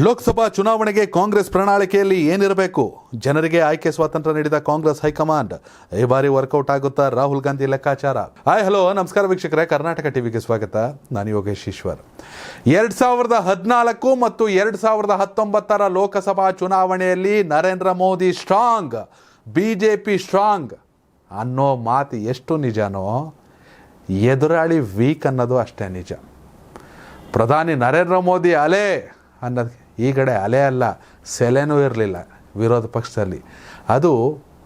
ಲೋಕಸಭಾ ಚುನಾವಣೆಗೆ ಕಾಂಗ್ರೆಸ್ ಪ್ರಣಾಳಿಕೆಯಲ್ಲಿ ಏನಿರಬೇಕು? ಜನರಿಗೆ ಆಯ್ಕೆ ಸ್ವಾತಂತ್ರ್ಯ ನೀಡಿದ ಕಾಂಗ್ರೆಸ್ ಹೈಕಮಾಂಡ್ ಈ ಬಾರಿ ವರ್ಕೌಟ್ ಆಗುತ್ತಾ? ರಾಹುಲ್ ಗಾಂಧಿ ಲೆಕ್ಕಾಚಾರ. ಹಲೋ ನಮಸ್ಕಾರ ವೀಕ್ಷಕರೇ, ಕರ್ನಾಟಕ ಟಿವಿಗೆ ಸ್ವಾಗತ. ನಾನು ಯೋಗೇಶ್ ಈಶ್ವರ್. 2014 ಮತ್ತು 2019 ಲೋಕಸಭಾ ಚುನಾವಣೆಯಲ್ಲಿ Narendra Modi strong, BJP strong ಅನ್ನೋ ಮಾತು ಎಷ್ಟು ನಿಜನೋ, ಎದುರಾಳಿ ವೀಕ್ ಅನ್ನೋದು ಅಷ್ಟೇ ನಿಜ. ಪ್ರಧಾನಿ ನರೇಂದ್ರ ಮೋದಿ ಅಲೆ ಅನ್ನೋದು ಈ ಕಡೆ ಅಲೆ ಅಲ್ಲ, ಸೆಲೆನೂ ಇರಲಿಲ್ಲ ವಿರೋಧ ಪಕ್ಷದಲ್ಲಿ. ಅದು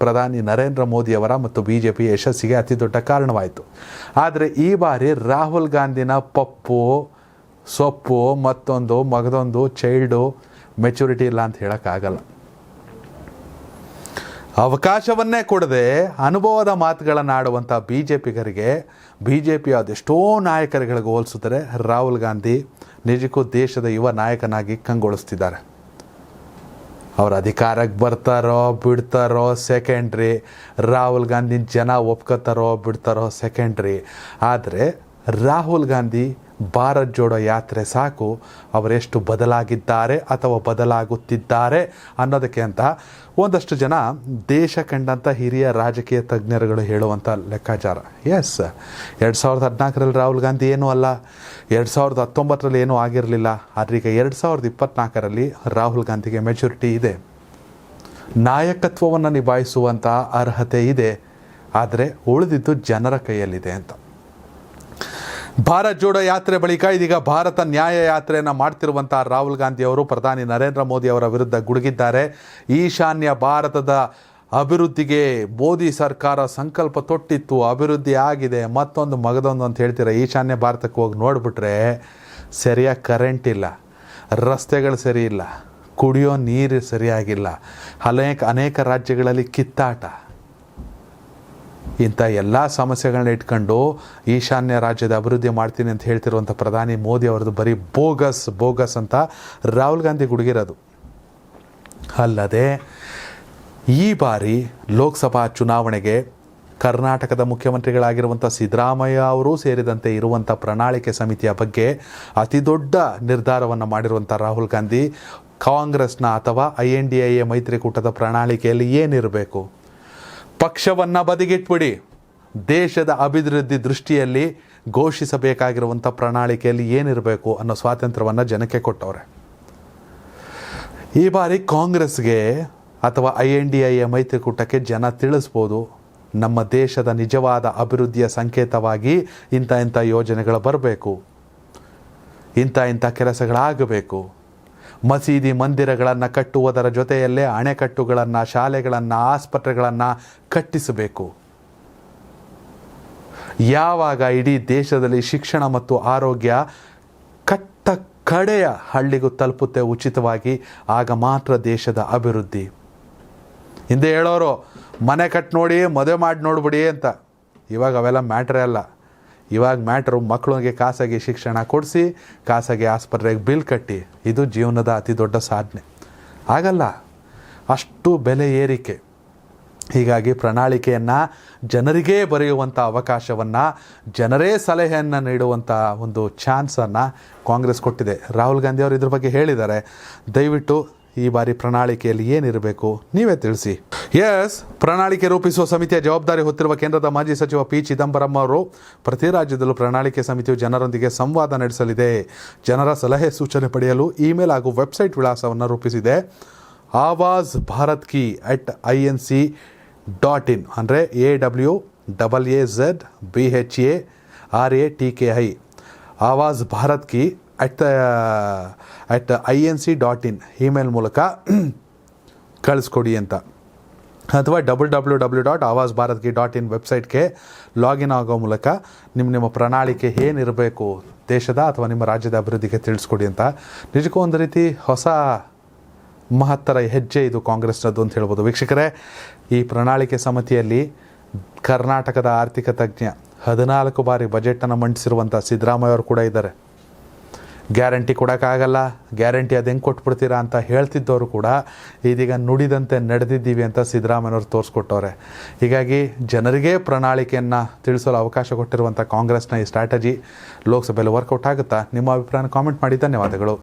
ಪ್ರಧಾನಿ ನರೇಂದ್ರ ಮೋದಿಯವರ ಮತ್ತು ಬಿ ಜೆ ಪಿ ಯಶಸ್ಸಿಗೆ ಅತಿ ದೊಡ್ಡ ಕಾರಣವಾಯಿತು. ಆದರೆ ಈ ಬಾರಿ ರಾಹುಲ್ ಗಾಂಧಿನ ಪಪ್ಪು ಸೊಪ್ಪು ಮತ್ತೊಂದು ಮಗದೊಂದು ಚೈಲ್ಡು ಮೆಚುರಿಟಿ ಇಲ್ಲ ಅಂತ ಹೇಳೋಕ್ಕಾಗಲ್ಲ. ಅವಕಾಶವನ್ನೇ ಕೊಡದೆ ಅನುಭವದ ಮಾತುಗಳನ್ನು ಆಡುವಂಥ ಬಿ ಜೆ ಪಿಗರಿಗೆ, ಬಿ ಜೆ ಪಿಯ ಅದೆಷ್ಟೋ ನಾಯಕರುಗಳಿಗೆ ಹೋಲಿಸಿದರೆ ರಾಹುಲ್ ಗಾಂಧಿ ನಿಜಕ್ಕೂ ದೇಶದ ಯುವ ನಾಯಕನಾಗಿ ಕಂಗೊಳಿಸ್ತಿದ್ದಾರೆ. ಅವ್ರ ಅಧಿಕಾರಕ್ಕೆ ಬರ್ತಾರೋ ಬಿಡ್ತಾರೋ ಸೆಕೆಂಡ್ರಿ, ರಾಹುಲ್ ಗಾಂಧಿನ ಜನ ಒಪ್ಕೋತಾರೋ ಬಿಡ್ತಾರೋ ಸೆಕೆಂಡ್ರಿ. ಆದರೆ ರಾಹುಲ್ ಗಾಂಧಿ ಭಾರತ್ ಜೋಡೋ ಯಾತ್ರೆ ಸಾಕು ಅವರೆಷ್ಟು ಬದಲಾಗಿದ್ದಾರೆ ಅಥವಾ ಬದಲಾಗುತ್ತಿದ್ದಾರೆ ಅನ್ನೋದಕ್ಕೆ ಅಂತ ಒಂದಷ್ಟು ಜನ ದೇಶ ಕಂಡಂಥ ಹಿರಿಯ ರಾಜಕೀಯ ತಜ್ಞರುಗಳು ಹೇಳುವಂಥ ಲೆಕ್ಕಾಚಾರ. ಎಸ್, 2014ರಲ್ಲಿ ರಾಹುಲ್ ಗಾಂಧಿ ಏನೂ ಅಲ್ಲ, 2019ರಲ್ಲಿ ಏನೂ ಆಗಿರಲಿಲ್ಲ. ಆದರೆ ಈಗ 2024ರಲ್ಲಿ ರಾಹುಲ್ ಗಾಂಧಿಗೆ ಮೆಚುರಿಟಿ ಇದೆ, ನಾಯಕತ್ವವನ್ನು ನಿಭಾಯಿಸುವಂಥ ಅರ್ಹತೆ ಇದೆ. ಆದರೆ ಉಳಿದಿದ್ದು ಜನರ ಕೈಯಲ್ಲಿದೆ ಅಂತ. ಭಾರತ್ ಜೋಡೋ ಯಾತ್ರೆ ಬಳಿಕ ಇದೀಗ ಭಾರತ ನ್ಯಾಯ ಯಾತ್ರೆಯನ್ನು ಮಾಡ್ತಿರುವಂಥ ರಾಹುಲ್ ಗಾಂಧಿ ಅವರು ಪ್ರಧಾನಿ ನರೇಂದ್ರ ಮೋದಿ ಅವರ ವಿರುದ್ಧ ಗುಡುಗಿದ್ದಾರೆ. ಈಶಾನ್ಯ ಭಾರತದ ಅಭಿವೃದ್ಧಿಗೆ ಮೋದಿ ಸರ್ಕಾರ ಸಂಕಲ್ಪ ತೊಟ್ಟಿತ್ತು, ಅಭಿವೃದ್ಧಿ ಆಗಿದೆ, ಮತ್ತೊಂದು ಮಗದೊಂದು ಅಂತ ಹೇಳ್ತೀರ. ಈಶಾನ್ಯ ಭಾರತಕ್ಕೆ ಹೋಗಿ ನೋಡಿಬಿಟ್ರೆ ಸರಿಯಾಗಿ ಕರೆಂಟ್ ಇಲ್ಲ, ರಸ್ತೆಗಳು ಸರಿ ಇಲ್ಲ, ಕುಡಿಯೋ ನೀರು ಸರಿಯಾಗಿಲ್ಲ, ಅನೇಕ ರಾಜ್ಯಗಳಲ್ಲಿ ಕಿತ್ತಾಟ. ಇಂಥ ಎಲ್ಲ ಸಮಸ್ಯೆಗಳನ್ನ ಇಟ್ಕೊಂಡು ಈಶಾನ್ಯ ರಾಜ್ಯದ ಅಭಿವೃದ್ಧಿ ಮಾಡ್ತೀನಿ ಅಂತ ಹೇಳ್ತಿರುವಂಥ ಪ್ರಧಾನಿ ಮೋದಿ ಅವರದ್ದು ಬರೀ ಬೋಗಸ್ ಅಂತ ರಾಹುಲ್ ಗಾಂಧಿ ಗುಡುಗಿರೋದು. ಅಲ್ಲದೆ ಈ ಬಾರಿ ಲೋಕಸಭಾ ಚುನಾವಣೆಗೆ ಕರ್ನಾಟಕದ ಮುಖ್ಯಮಂತ್ರಿಗಳಾಗಿರುವಂಥ ಸಿದ್ದರಾಮಯ್ಯ ಅವರೂ ಸೇರಿದಂತೆ ಇರುವಂಥ ಪ್ರಣಾಳಿಕೆ ಸಮಿತಿಯ ಬಗ್ಗೆ ಅತಿ ದೊಡ್ಡ ನಿರ್ಧಾರವನ್ನು ಮಾಡಿರುವಂಥ ರಾಹುಲ್ ಗಾಂಧಿ ಕಾಂಗ್ರೆಸ್ನ ಅಥವಾ INDIA ಮೈತ್ರಿಕೂಟದ ಪ್ರಣಾಳಿಕೆಯಲ್ಲಿ ಏನಿರಬೇಕು? ಪಕ್ಷವನ್ನು ಬದಿಗಿಟ್ಬಿಡಿ, ದೇಶದ ಅಭಿವೃದ್ಧಿ ದೃಷ್ಟಿಯಲ್ಲಿ ಘೋಷಿಸಬೇಕಾಗಿರುವಂಥ ಪ್ರಣಾಳಿಕೆಯಲ್ಲಿ ಏನಿರಬೇಕು ಅನ್ನೋ ಸ್ವಾತಂತ್ರ್ಯವನ್ನು ಜನಕ್ಕೆ ಕೊಟ್ಟವ್ರೆ. ಈ ಬಾರಿ ಕಾಂಗ್ರೆಸ್ಗೆ ಅಥವಾ INDIA ಮೈತ್ರಿಕೂಟಕ್ಕೆ ಜನ ತಿಳಿಸ್ಬೋದು, ನಮ್ಮ ದೇಶದ ನಿಜವಾದ ಅಭಿವೃದ್ಧಿಯ ಸಂಕೇತವಾಗಿ ಇಂಥ ಯೋಜನೆಗಳು ಬರಬೇಕು, ಇಂಥ ಕೆಲಸಗಳಾಗಬೇಕು. ಮಸೀದಿ ಮಂದಿರಗಳನ್ನು ಕಟ್ಟುವುದರ ಜೊತೆಯಲ್ಲೇ ಅಣೆಕಟ್ಟುಗಳನ್ನು, ಶಾಲೆಗಳನ್ನು, ಆಸ್ಪತ್ರೆಗಳನ್ನು ಕಟ್ಟಿಸಬೇಕು. ಯಾವಾಗ ಇಡೀ ದೇಶದಲ್ಲಿ ಶಿಕ್ಷಣ ಮತ್ತು ಆರೋಗ್ಯ ಕಟ್ಟ ಕಡೆಯ ಹಳ್ಳಿಗೂ ತಲುಪುತ್ತೆ ಉಚಿತವಾಗಿ, ಆಗ ಮಾತ್ರ ದೇಶದ ಅಭಿವೃದ್ಧಿ. ಹಿಂದೆ ಹೇಳೋರು ಮನೆ ಕಟ್ಟಿ ನೋಡಿ ಮದುವೆ ಮಾಡಿ ನೋಡ್ಬಿಡಿ ಅಂತ. ಇವಾಗ ಅವೆಲ್ಲ ಮ್ಯಾಟ್ರೇ ಅಲ್ಲ. ಇವಾಗ ಮ್ಯಾಟ್ರು ಮಕ್ಕಳಿಗೆ ಖಾಸಗಿ ಶಿಕ್ಷಣ ಕೊಡಿಸಿ, ಖಾಸಗಿ ಆಸ್ಪತ್ರೆಗೆ ಬಿಲ್ ಕಟ್ಟಿ. ಇದು ಜೀವನದ ಅತಿ ದೊಡ್ಡ ಸಾಧನೆ. ಆಗಲ್ಲ, ಅಷ್ಟು ಬೆಲೆ ಏರಿಕೆ. ಹೀಗಾಗಿ ಪ್ರಣಾಳಿಕೆಯನ್ನು ಜನರಿಗೇ ಬರೆಯುವಂಥ ಅವಕಾಶವನ್ನು, ಜನರೇ ಸಲಹೆಯನ್ನು ನೀಡುವಂಥ ಒಂದು ಚಾನ್ಸನ್ನು ಕಾಂಗ್ರೆಸ್ ಕೊಟ್ಟಿದೆ. ರಾಹುಲ್ ಗಾಂಧಿ ಅವರು ಇದ್ರ ಬಗ್ಗೆ ಹೇಳಿದ್ದಾರೆ. ದಯವಿಟ್ಟು ಈ ಬಾರಿ ಪ್ರಣಾಳಿಕೆಯಲ್ಲಿ ಏನಿರಬೇಕು ನೀವೇ ತಿಳಿಸಿ. ಎಸ್, ಪ್ರಣಾಳಿಕೆ ರೂಪಿಸುವ ಸಮಿತಿಯ ಜವಾಬ್ದಾರಿ ಹೊತ್ತಿರುವ ಕೇಂದ್ರದ ಮಾಜಿ ಸಚಿವ ಪಿ ಚಿದಂಬರಂ ಅವರು ಪ್ರತಿ ರಾಜ್ಯದಲ್ಲೂ ಪ್ರಣಾಳಿಕೆ ಸಮಿತಿಯು ಜನರೊಂದಿಗೆ ಸಂವಾದ ನಡೆಸಲಿದೆ. ಜನರ ಸಲಹೆ ಸೂಚನೆ ಪಡೆಯಲು ಇಮೇಲ್ ಹಾಗೂ ವೆಬ್ಸೈಟ್ ವಿಳಾಸವನ್ನು ರೂಪಿಸಿದೆ. ಆವಾಜ್ ಭಾರತ್ ಕಿ @inc.in ಅಂದರೆ AWAZBHARATKI ಆವಾಜ್ ಭಾರತ್ ಕಿ @inc.in ಇಮೇಲ್ ಮೂಲಕ ಕಳಿಸ್ಕೊಡಿ ಅಂತ, ಅಥವಾ www.awazbharatki.in ವೆಬ್ಸೈಟ್ಗೆ ಲಾಗಿನ್ ಆಗೋ ಮೂಲಕ ನಿಮ್ಮ ಪ್ರಣಾಳಿಕೆ ಏನಿರಬೇಕು ದೇಶದ ಅಥವಾ ನಿಮ್ಮ ರಾಜ್ಯದ ಅಭಿವೃದ್ಧಿಗೆ ತಿಳಿಸ್ಕೊಡಿ ಅಂತ. ನಿಜಕ್ಕೂ ಒಂದು ರೀತಿ ಹೊಸ ಮಹತ್ತರ ಹೆಜ್ಜೆ ಇದು ಕಾಂಗ್ರೆಸ್ನದ್ದು ಅಂತ ಹೇಳ್ಬೋದು. ವೀಕ್ಷಕರೇ, ಈ ಪ್ರಣಾಳಿಕೆ ಸಮಿತಿಯಲ್ಲಿ ಕರ್ನಾಟಕದ ಆರ್ಥಿಕ ತಜ್ಞ, 14 ಬಾರಿ ಬಜೆಟನ್ನು ಮಂಡಿಸಿರುವಂಥ ಸಿದ್ದರಾಮಯ್ಯ ಅವರು ಕೂಡ ಇದ್ದಾರೆ. ಗ್ಯಾರಂಟಿ ಕೊಡೋಕ್ಕಾಗಲ್ಲ, ಗ್ಯಾರಂಟಿ ಅದು ಹೆಂಗೆ ಕೊಟ್ಬಿಡ್ತೀರಾ ಅಂತ ಹೇಳ್ತಿದ್ದವರು ಕೂಡ ಇದೀಗ ನುಡಿದಂತೆ ನಡೆದಿದ್ದೀವಿ ಅಂತ ಸಿದ್ದರಾಮಯ್ಯನವರು ತೋರಿಸ್ಕೊಟ್ಟವ್ರೆ. ಹೀಗಾಗಿ ಜನರಿಗೆ ಪ್ರಣಾಳಿಕೆಯನ್ನು ತಿಳಿಸಲು ಅವಕಾಶ ಕೊಟ್ಟಿರುವಂಥ ಕಾಂಗ್ರೆಸ್ನ ಈ ಸ್ಟ್ರಾಟಜಿ ಲೋಕಸಭೆಯಲ್ಲಿ ವರ್ಕೌಟ್ ಆಗುತ್ತಾ? ನಿಮ್ಮ ಅಭಿಪ್ರಾಯನ ಕಾಮೆಂಟ್ ಮಾಡಿ. ಧನ್ಯವಾದಗಳು.